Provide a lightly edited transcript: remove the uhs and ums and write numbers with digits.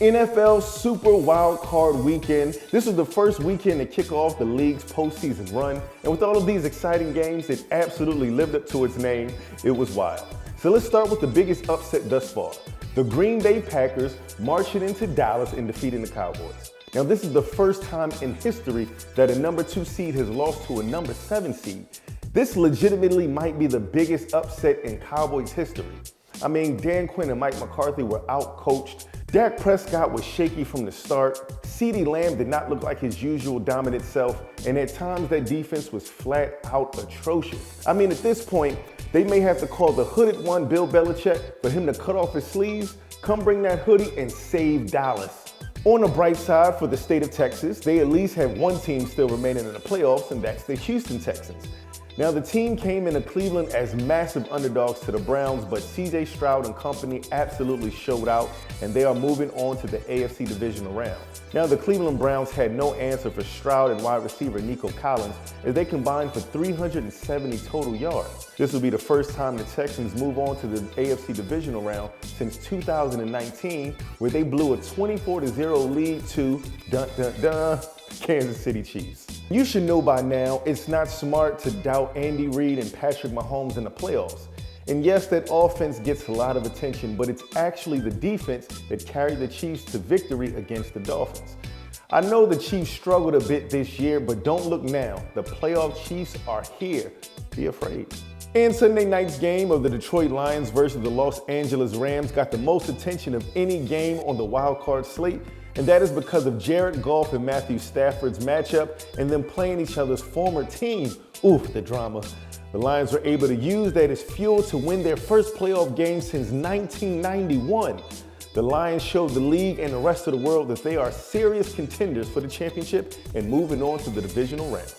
NFL Super Wild Card Weekend. This was the first weekend to kick off the league's postseason run, and with all of these exciting games, it absolutely lived up to its name. It was wild. So let's start with the biggest upset thus far. The Green Bay Packers marching into Dallas and defeating the Cowboys. Now, this is the first time in history that a number 2 seed has lost to a number 7 seed. This legitimately might be the biggest upset in Cowboys history. I mean, Dan Quinn and Mike McCarthy were out-coached. Dak Prescott was shaky from the start. CeeDee Lamb did not look like his usual dominant self, and at times that defense was flat out atrocious. I mean, at this point, they may have to call the hooded one Bill Belichick for him to cut off his sleeves, come bring that hoodie and save Dallas. On the bright side for the state of Texas, they at least have one team still remaining in the playoffs, and that's the Houston Texans. Now, the team came into Cleveland as massive underdogs to the Browns, but CJ Stroud and company absolutely showed out, and they are moving on to the AFC divisional round. Now, the Cleveland Browns had no answer for Stroud and wide receiver Nico Collins as they combined for 370 total yards. This will be the first time the Texans move on to the AFC divisional round since 2019, where they blew a 24-0 lead to Kansas City Chiefs. You should know by now, it's not smart to doubt Andy Reid and Patrick Mahomes in the playoffs. And yes, that offense gets a lot of attention, but it's actually the defense that carried the Chiefs to victory against the Dolphins. I know the Chiefs struggled a bit this year, but don't look now. The playoff Chiefs are here. Be afraid. And Sunday night's game of the Detroit Lions versus the Los Angeles Rams got the most attention of any game on the wild card slate. And that is because of Jared Goff and Matthew Stafford's matchup and them playing each other's former team. Oof, the drama. The Lions were able to use that as fuel to win their first playoff game since 1991. The Lions showed the league and the rest of the world that they are serious contenders for the championship and moving on to the divisional round.